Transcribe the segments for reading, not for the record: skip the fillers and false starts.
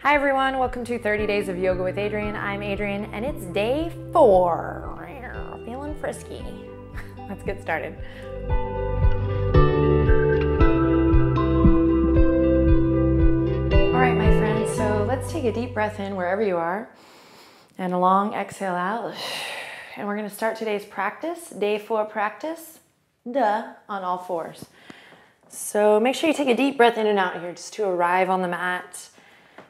Hi everyone, welcome to 30 Days of Yoga with Adriene. I'm Adriene and it's day 4. Feeling frisky. Let's get started. All right, my friends, so let's take a deep breath in wherever you are and a long exhale out. And we're going to start today's practice, day 4 practice, on all fours. So make sure you take a deep breath in and out here just to arrive on the mat.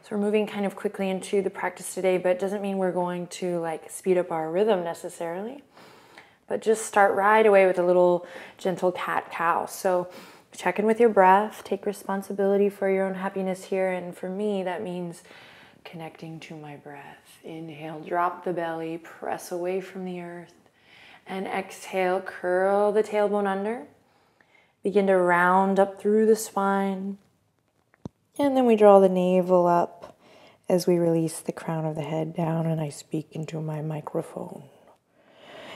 So we're moving kind of quickly into the practice today, but it doesn't mean we're going to like speed up our rhythm necessarily, but just start right away with a little gentle cat-cow. So check in with your breath, take responsibility for your own happiness here. And for me, that means connecting to my breath. Inhale, drop the belly, press away from the earth, and exhale, curl the tailbone under. Begin to round up through the spine. And then we draw the navel up as we release the crown of the head down and I speak into my microphone.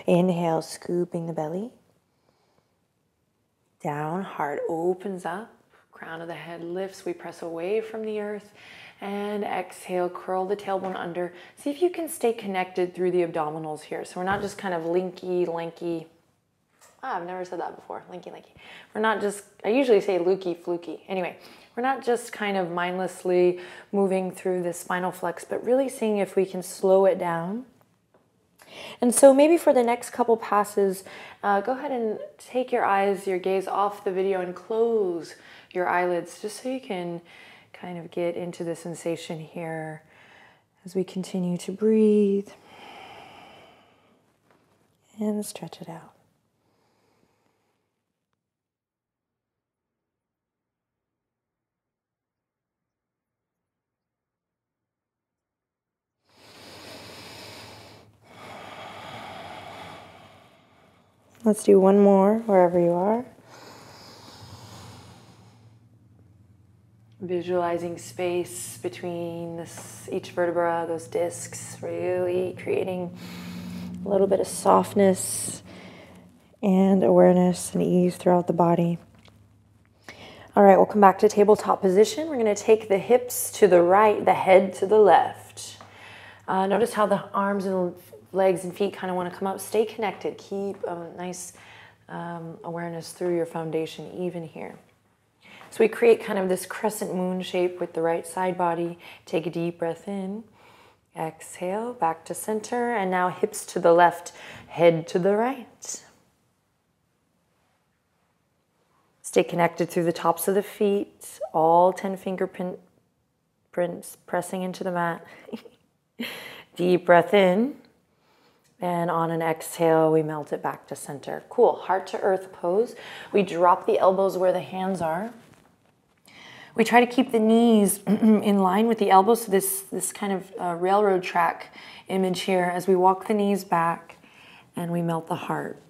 Inhale, scooping the belly. Down, heart opens up. Crown of the head lifts. We press away from the earth. And exhale, curl the tailbone under. See if you can stay connected through the abdominals here. So we're not just kind of linky, lanky. I've never said that before, linky, lanky. We're not just, I usually say looky, fluky. Anyway. We're not just kind of mindlessly moving through the spinal flex, but really seeing if we can slow it down. And so maybe for the next couple passes, go ahead and take your eyes, your gaze off the video and close your eyelids just so you can kind of get into the sensation here as we continue to breathe and stretch it out. Let's do one more wherever you are. Visualizing space between each vertebra, those discs, really creating a little bit of softness and awareness and ease throughout the body. All right, we'll come back to tabletop position. We're going to take the hips to the right, the head to the left. Notice how the arms and legs and feet kind of want to come up. Stay connected. Keep a nice awareness through your foundation, even here. So we create kind of this crescent moon shape with the right side body. Take a deep breath in. Exhale, back to center. And now hips to the left, head to the right. Stay connected through the tops of the feet. All 10 fingerprints pressing into the mat. Deep breath in. And on an exhale, we melt it back to center. Cool, heart to earth pose. We drop the elbows where the hands are. We try to keep the knees in line with the elbows. So this kind of railroad track image here as we walk the knees back and we melt the heart.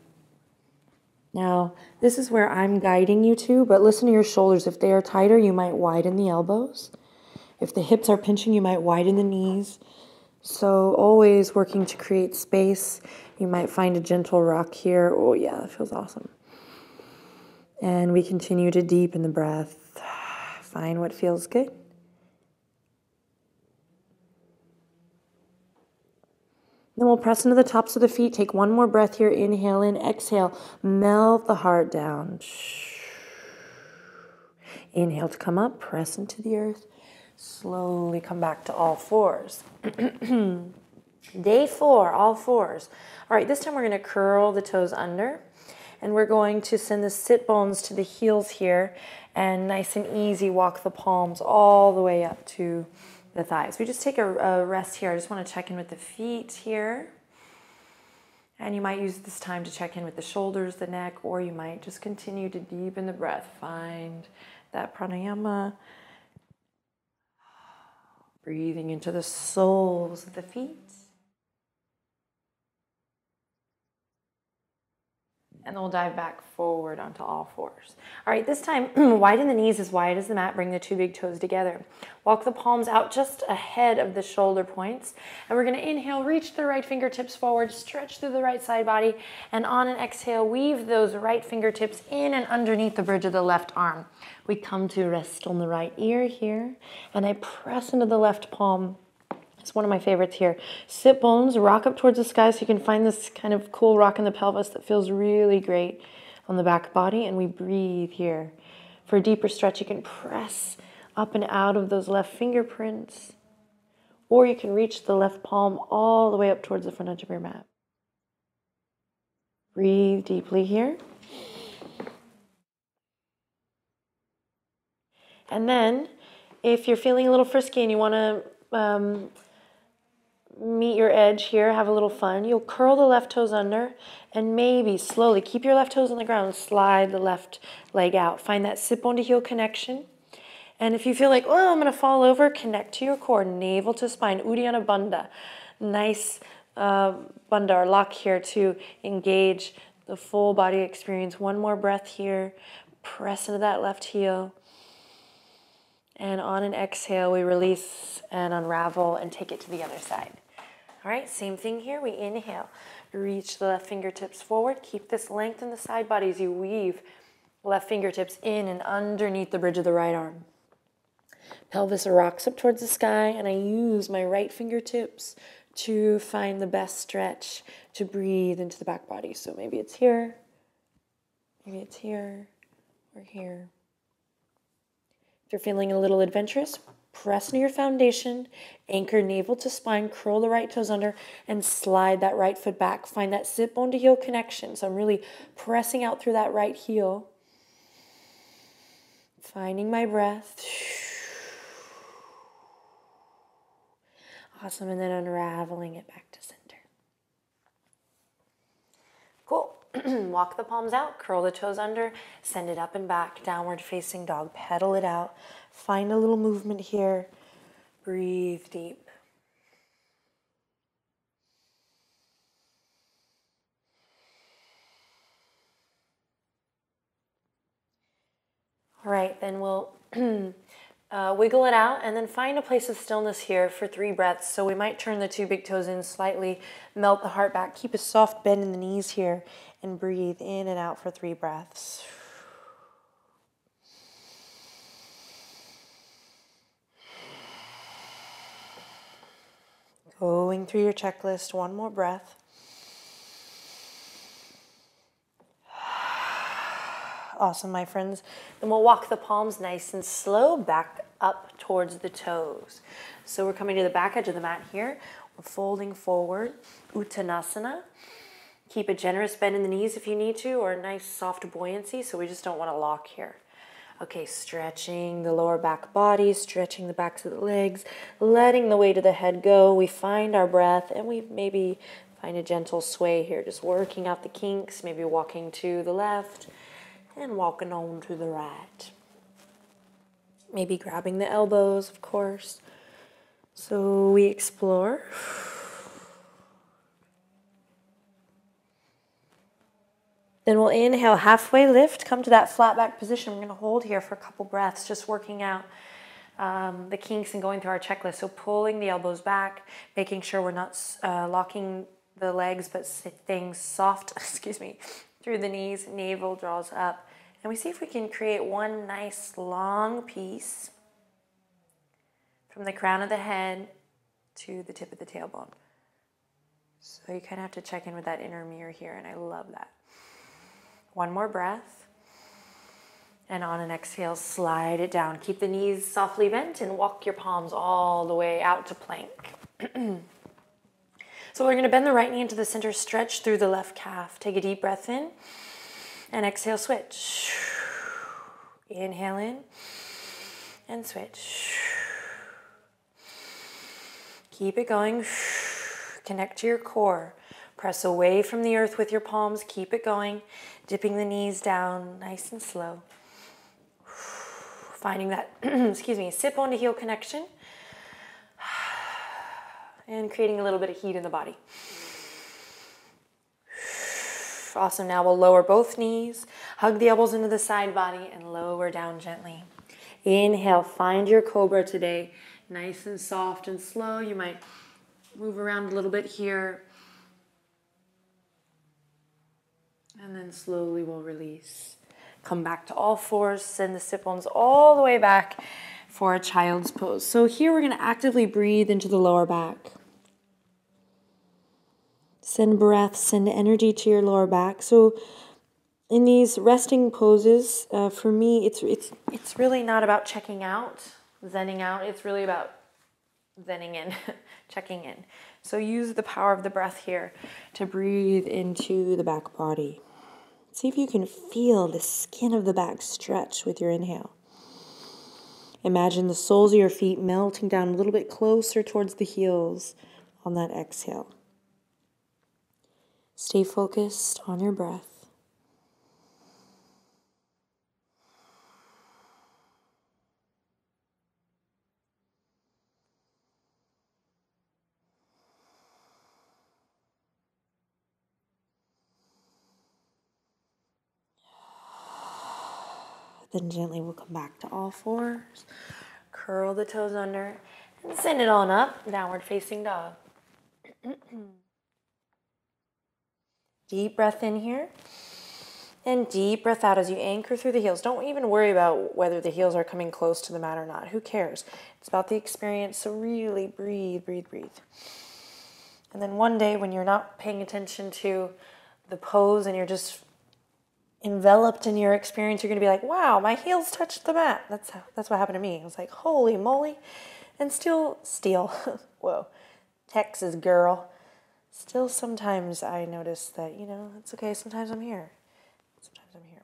Now, this is where I'm guiding you to, but listen to your shoulders. If they are tighter, you might widen the elbows. If the hips are pinching, you might widen the knees. So always working to create space. You might find a gentle rock here. Oh yeah, that feels awesome. And we continue to deepen the breath. Find what feels good. Then we'll press into the tops of the feet. Take one more breath here. Inhale in, exhale. Melt the heart down. Inhale to come up, press into the earth. Slowly come back to all fours. Day 4, all fours. All right, this time we're going to curl the toes under. And we're going to send the sit bones to the heels here. And nice and easy, walk the palms all the way up to the thighs. We just take a rest here. I just want to check in with the feet here. And you might use this time to check in with the shoulders, the neck, or you might just continue to deepen the breath. Find that pranayama. Breathing into the soles of the feet. And then we'll dive back forward onto all fours. All right, this time, widen the knees as wide as the mat. Bring the two big toes together. Walk the palms out just ahead of the shoulder points. And we're going to inhale, reach the right fingertips forward, stretch through the right side body. And on an exhale, weave those right fingertips in and underneath the bridge of the left arm. We come to rest on the right ear here. And I press into the left palm. It's one of my favorites here. Sit bones, rock up towards the sky so you can find this kind of cool rock in the pelvis that feels really great on the back body. And we breathe here. For a deeper stretch, you can press up and out of those left fingerprints. Or you can reach the left palm all the way up towards the front edge of your mat. Breathe deeply here. And then, if you're feeling a little frisky and you want to meet your edge here, have a little fun, you'll curl the left toes under and maybe slowly keep your left toes on the ground, slide the left leg out. Find that sit bone to heel connection. And if you feel like, oh, I'm going to fall over, connect to your core, navel to spine, Uddiyana Bandha. Nice bandha or lock here to engage the full body experience. One more breath here. Press into that left heel. And on an exhale, we release and unravel and take it to the other side. All right, same thing here. We inhale, reach the left fingertips forward. Keep this length in the side body as you weave left fingertips in and underneath the bridge of the right arm. Pelvis rocks up towards the sky, and I use my right fingertips to find the best stretch to breathe into the back body. So maybe it's here, maybe it's here, or here. If you're feeling a little adventurous, press into your foundation, anchor navel to spine, curl the right toes under, and slide that right foot back. Find that sit bone to heel connection. So I'm really pressing out through that right heel. Finding my breath. Awesome, and then unraveling it back to center. Cool. Walk the palms out, curl the toes under, send it up and back, downward facing dog, pedal it out. Find a little movement here. Breathe deep. All right, then we'll wiggle it out and then find a place of stillness here for 3 breaths. So we might turn the two big toes in slightly, melt the heart back, keep a soft bend in the knees here, and breathe in and out for 3 breaths. Going through your checklist, one more breath. Awesome, my friends. Then we'll walk the palms nice and slow back up towards the toes. So we're coming to the back edge of the mat here. We're folding forward, Uttanasana. Keep a generous bend in the knees if you need to, or a nice soft buoyancy, so we just don't want to lock here. Okay, stretching the lower back body, stretching the backs of the legs, letting the weight of the head go. We find our breath, and we maybe find a gentle sway here, just working out the kinks, maybe walking to the left and walking on to the right. Maybe grabbing the elbows, of course. So we explore. Then we'll inhale, halfway lift, come to that flat back position. We're going to hold here for a couple breaths, just working out the kinks and going through our checklist. So pulling the elbows back, making sure we're not locking the legs, but staying soft, through the knees, navel draws up. And we see if we can create one nice long piece from the crown of the head to the tip of the tailbone. So you kind of have to check in with that inner mirror here, and I love that. One more breath. And on an exhale, slide it down. Keep the knees softly bent and walk your palms all the way out to plank. So we're going to bend the right knee into the center, stretch through the left calf. Take a deep breath in and exhale, switch. Inhale in and switch. Keep it going. Connect to your core. Press away from the earth with your palms. Keep it going. Dipping the knees down nice and slow. Finding that, sit bone to heel connection. And creating a little bit of heat in the body. Awesome. Now we'll lower both knees, hug the elbows into the side body, and lower down gently. Inhale, find your cobra today. Nice and soft and slow. You might move around a little bit here. And then slowly we'll release. Come back to all fours, send the sit bones all the way back for a child's pose. So here we're going to actively breathe into the lower back. Send breath, send energy to your lower back. So in these resting poses, for me, it's really not about checking out, zenning out. It's really about zenning in, checking in. So use the power of the breath here to breathe into the back body. See if you can feel the skin of the back stretch with your inhale. Imagine the soles of your feet melting down a little bit closer towards the heels on that exhale. Stay focused on your breath. Then gently we'll come back to all fours. Curl the toes under and send it on up. Downward facing dog. Deep breath in here. And deep breath out as you anchor through the heels. Don't even worry about whether the heels are coming close to the mat or not. Who cares? It's about the experience. So really breathe, breathe, breathe. And then one day when you're not paying attention to the pose and you're just enveloped in your experience, you're going to be like, wow, my heels touched the mat. That's what happened to me. I was like, holy moly. And still, whoa, Texas girl. Still sometimes I notice that, it's okay. Sometimes I'm here.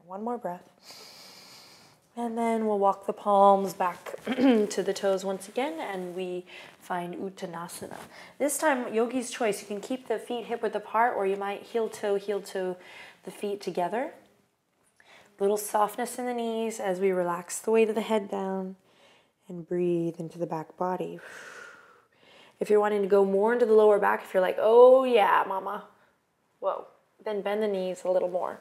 One more breath. And then we'll walk the palms back to the toes once again, and we find Uttanasana. This time, yogi's choice. You can keep the feet hip-width apart, or you might heel-toe the feet together. Little softness in the knees as we relax the weight of the head down and breathe into the back body. If you're wanting to go more into the lower back, if you're like, oh yeah, mama, whoa, then bend the knees a little more.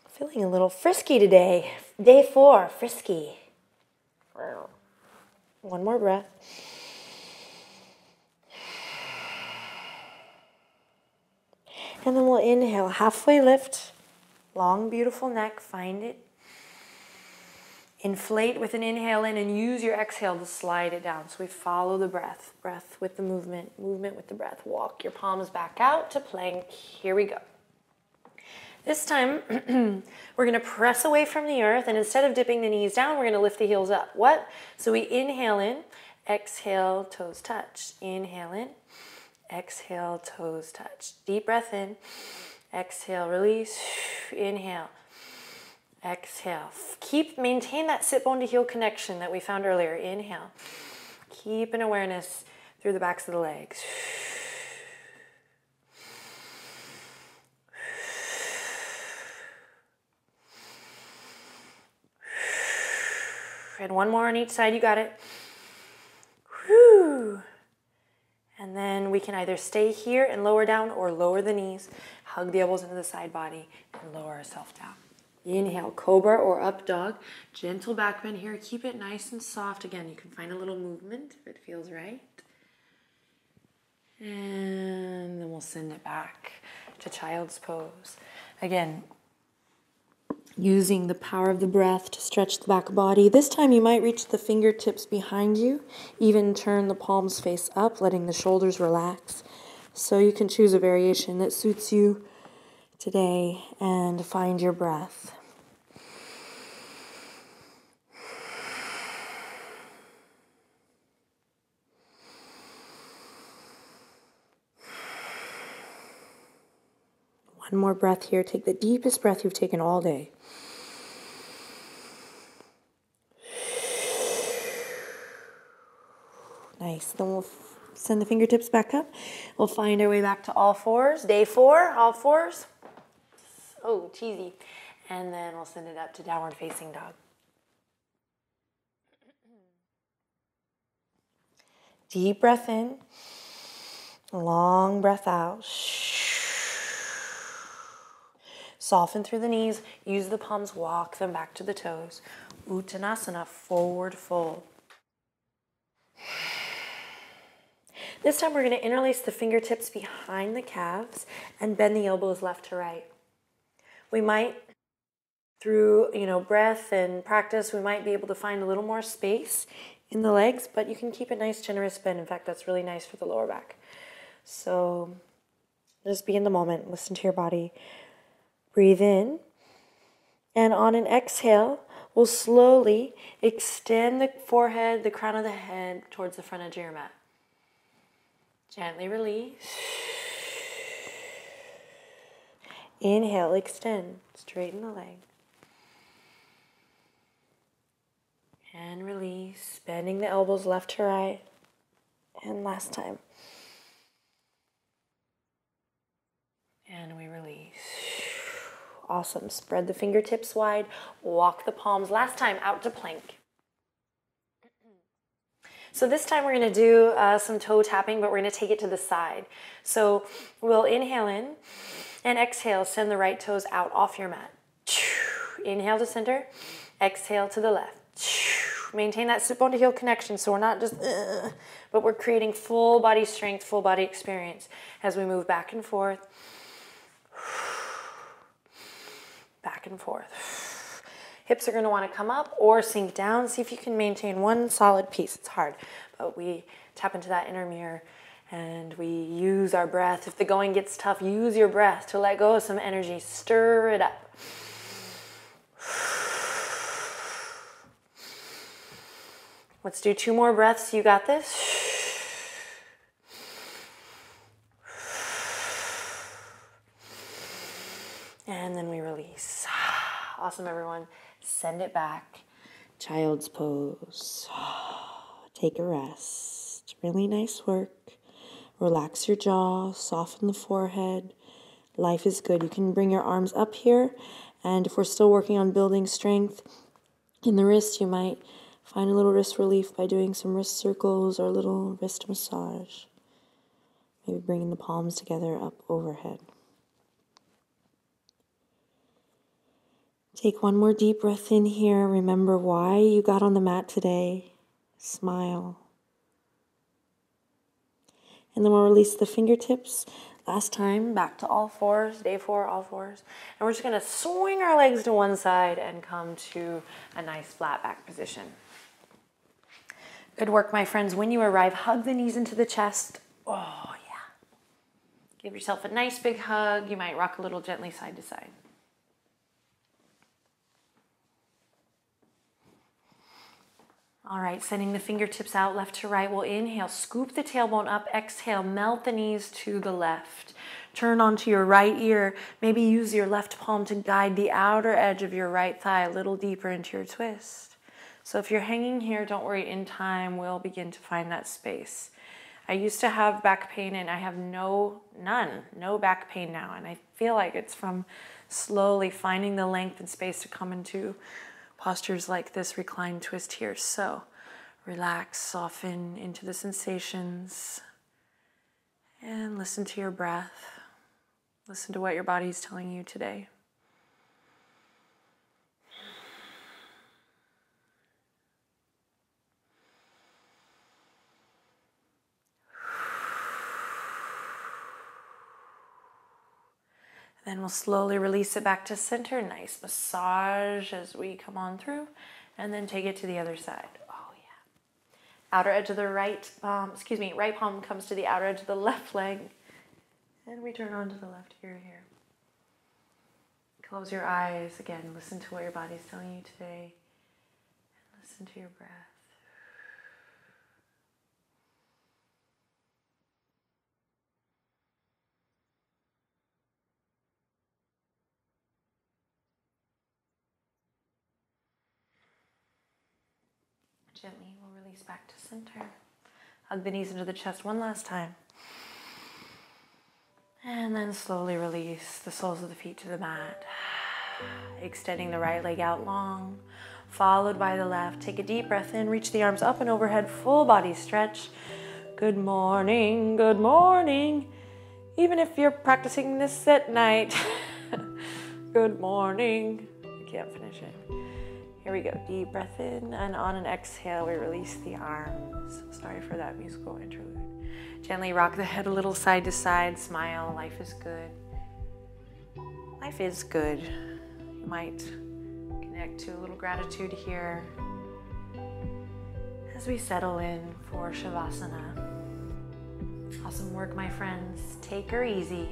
Feeling a little frisky today. Day 4, frisky. One more breath. And then we'll inhale, halfway lift. Long, beautiful neck, find it. Inflate with an inhale in and use your exhale to slide it down. So we follow the breath. Breath with the movement, movement with the breath. Walk your palms back out to plank. Here we go. This time, we're going to press away from the earth, and instead of dipping the knees down, we're going to lift the heels up. What? So we inhale in, exhale, toes touch. Inhale in, exhale, toes touch. Deep breath in, exhale, release, inhale, exhale. Maintain that sit bone to heel connection that we found earlier. Inhale. Keep an awareness through the backs of the legs. And one more on each side, you got it. Whew. And then we can either stay here and lower down or lower the knees, hug the elbows into the side body, and lower ourselves down. Inhale, cobra or up dog. Gentle back bend here. Keep it nice and soft. Again, you can find a little movement if it feels right. And then we'll send it back to child's pose. Again, using the power of the breath to stretch the back body. This time you might reach the fingertips behind you, even turn the palms face up, letting the shoulders relax. So you can choose a variation that suits you today and find your breath. One more breath here. Take the deepest breath you've taken all day. Nice. Then we'll send the fingertips back up. We'll find our way back to all fours. Day 4, all fours. Oh, cheesy. And then we'll send it up to downward facing dog. Deep breath in. Long breath out. Soften through the knees. Use the palms, walk them back to the toes. Uttanasana, forward fold. This time we're going to interlace the fingertips behind the calves and bend the elbows left to right. We might, through breath and practice, we might be able to find a little more space in the legs, but you can keep a nice generous bend. In fact, that's really nice for the lower back. So just be in the moment. Listen to your body. Breathe in. And on an exhale, we'll slowly extend the forehead, the crown of the head towards the front edge of your mat. Gently release. Inhale, extend. Straighten the leg. And release, bending the elbows left to right. And last time. And we release. Awesome. Spread the fingertips wide. Walk the palms, last time, out to plank. So this time we're going to do some toe tapping, but we're going to take it to the side. So we'll inhale in and exhale. Send the right toes out off your mat. Inhale to center. Exhale to the left. Maintain that sit bone to heel connection, so we're not just, but we're creating full body strength, full body experience as we move back and forth. Back and forth. Hips are going to want to come up or sink down. See if you can maintain one solid piece. It's hard, but we tap into that inner mirror and we use our breath. If the going gets tough, use your breath to let go of some energy. Stir it up. Let's do 2 more breaths. You got this. And then we release. Awesome, everyone. Send it back. Child's pose. Take a rest. Really nice work. Relax your jaw. Soften the forehead. Life is good. You can bring your arms up here. And if we're still working on building strength in the wrist, you might find a little wrist relief by doing some wrist circles or a little wrist massage. Maybe bringing the palms together up overhead. Take one more deep breath in here. Remember why you got on the mat today. Smile. And then we'll release the fingertips. Last time, back to all fours. Day 4, all fours. And we're just going to swing our legs to one side and come to a nice flat back position. Good work, my friends. When you arrive, hug the knees into the chest. Oh, yeah. Give yourself a nice big hug. You might rock a little gently side to side. All right, sending the fingertips out left to right. We'll inhale, scoop the tailbone up. Exhale, melt the knees to the left. Turn onto your right ear. Maybe use your left palm to guide the outer edge of your right thigh a little deeper into your twist. So if you're hanging here, don't worry. In time, we'll begin to find that space. I used to have back pain, and I have no back pain now. And I feel like it's from slowly finding the length and space to come into postures like this reclined twist here. So relax, soften into the sensations, and listen to your breath. Listen to what your body's telling you today. Then we'll slowly release it back to center. Nice massage as we come on through. And then take it to the other side. Oh, yeah. Outer edge of the right palm comes to the outer edge of the left leg. And we turn onto the left ear here. Close your eyes. Again, listen to what your body's telling you today. And listen to your breath. Gently, we'll release back to center. Hug the knees into the chest one last time. And then slowly release the soles of the feet to the mat. Extending the right leg out long, followed by the left. Take a deep breath in, reach the arms up and overhead, full body stretch. Good morning, good morning. Even if you're practicing this at night, Good morning. I can't finish it. Here we go. Deep breath in, and on an exhale, we release the arms. Sorry for that musical interlude. Gently rock the head a little side to side. Smile. Life is good. Life is good. You might connect to a little gratitude here as we settle in for Shavasana. Awesome work, my friends. Take her easy.